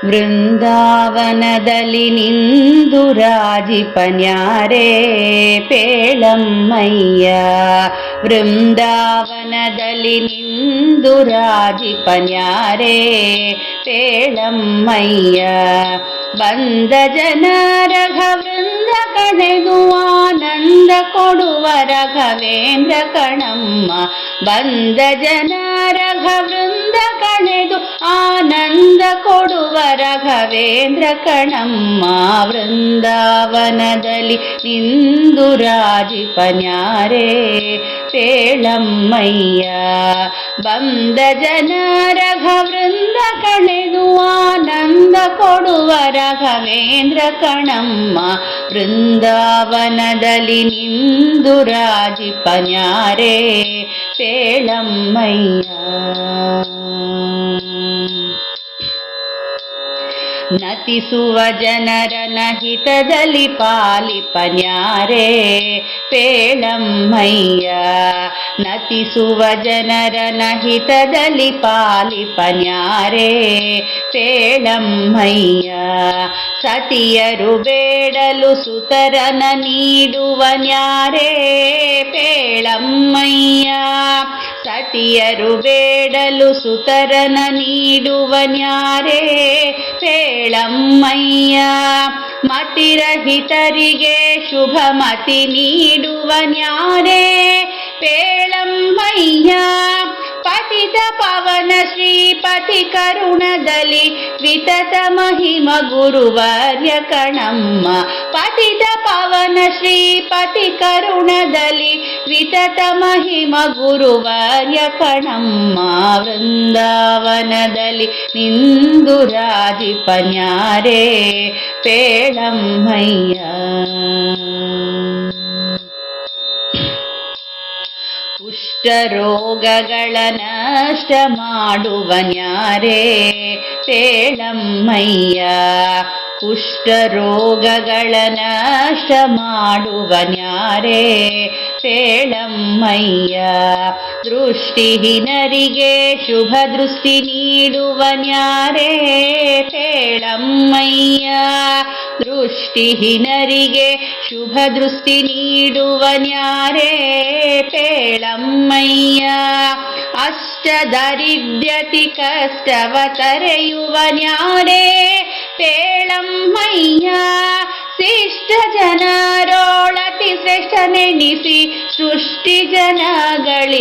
ವೃಂದಾವನದಲ್ಲಿ ನಿಂದು ರಾಜಿಪನ್ಯಾರೇ ಪೇಳಮ್ಮಯ್ಯ. ವೃಂದಾವನದಲ್ಲಿ ನಿಂದು ರಾಜಿಪನ್ಯಾರೇ ಪೇಳಮ್ಮಯ್ಯ. ಬಂದ ಜನ ರಘವೃಂದ ಕಣೆದು ಆನಂದ ಕೊಡುವ ರಘವೇಂದ್ರ ಕಣಮ್ಮ. ಬಂದ ಜನ ರಘವೃಂದ ಕಣೆದು ಆನಂದ ಕೊಡುವ ರಘವೇಂದ್ರ ಕಣಮ್ಮ. ವೃಂದಾವನದಲ್ಲಿ ನಿಂದು ರಾಜಿಪನ್ಯಾರೇ ಪೇಳಮ್ಮಯ್ಯ. ಬಂದ ಜನ ರಘವೃಂದ ಕಣೆದು ಆನಂದ ಕೊಡುವ ರಘವೇಂದ್ರ ಕಣಮ್ಮ. ವೃಂದಾವನದಲ್ಲಿ ನಿಂದು ರಾಜಿಪನ್ಯಾರೇ ಪೇಳಮ್ಮಯ್ಯ. ನತಿಸುವ ಜನರನ ಹಿತದಲ್ಲಿ ಪಾಲಿಪನ್ಯಾರೇ ಪೇಳಮ್ಮಯ್ಯ. ನತಿಸುವ ಜನರನ ಹಿತದಲ್ಲಿ ಪಾಲಿಪನ್ಯಾರೇ ಪೇಳಮ್ಮಯ್ಯ. ಸತಿಯರು ಬೇಡಲು ಸುತರನ ನೀಡುವನ್ಯಾರೇ ಪೇಳಮ್ಮಯ್ಯ. ಸತಿಯರು ಬೇಡಲು ಸುತರನ ನೀಡುವನ್ಯಾರೇ ಪೇಳಮ್ಮಯ್ಯ. ಮತಿರಹಿತರಿಗೆ ಶುಭ ಮತಿ ನೀಡುವನ್ಯಾರೇ ಪೇಳಮ್ಮಯ್ಯ. ಪತಿತ ಪವನ ಶ್ರೀಪತಿ ಕರುಣದಲ್ಲಿ ವಿತತ ಮಹಿಮ ಗುರುವರ್ಯ ಕಣಮ್ಮ. ಪತಿತ ಪವನ ಶ್ರೀಪತಿ ಕರುಣದಲ್ಲಿ ವಿತತ ಮಹಿಮ ಗುರುವರ್ಯ ಕಣಮ್ಮ. ವೃಂದಾವನದಲ್ಲಿ ನಿಂದು ರಾಜಿಪನ್ಯಾರೇ ಪೇಳಮ್ಮಯ್ಯ. ಕುಷ್ಠರೋಗಗಳ ನಷ್ಟ ಮಾಡುವನ್ಯಾರೇ ಪೇಳಮ್ಮಯ್ಯ. ಕುಷ್ಠರೋಗಗಳ ನಷ್ಟ ಮಾಡುವನ್ಯಾರೇ ಪೇಳಮ್ಮಯ್ಯ. ದೃಷ್ಟಿಹೀನರಿಗೆ ಶುಭ ದೃಷ್ಟಿ ನೀಡುವನ್ಯಾರೇ ಪೇಳಮ್ಮಯ್ಯ. ದೃಷ್ಟಿಹೀನರಿಗೆ ಶುಭ ದೃಷ್ಟಿ ನೀಡುವನ್ಯಾರೇ ಪೇಳಮ್ಮಯ್ಯ. ಅಷ್ಟ ದಾರಿದ್ರ್ಯತಿ ಕಷ್ಟವ ತರೆಯುವನ್ಯಾರೇ ಪೇಳಮ್ಮಯ್ಯ. ಶಿಷ್ಟ ಜನರೋಳತಿ ಶ್ರೇಷ್ಠನೆನಿಸಿ ಸೃಷ್ಟಿ ಜನಗಳಿ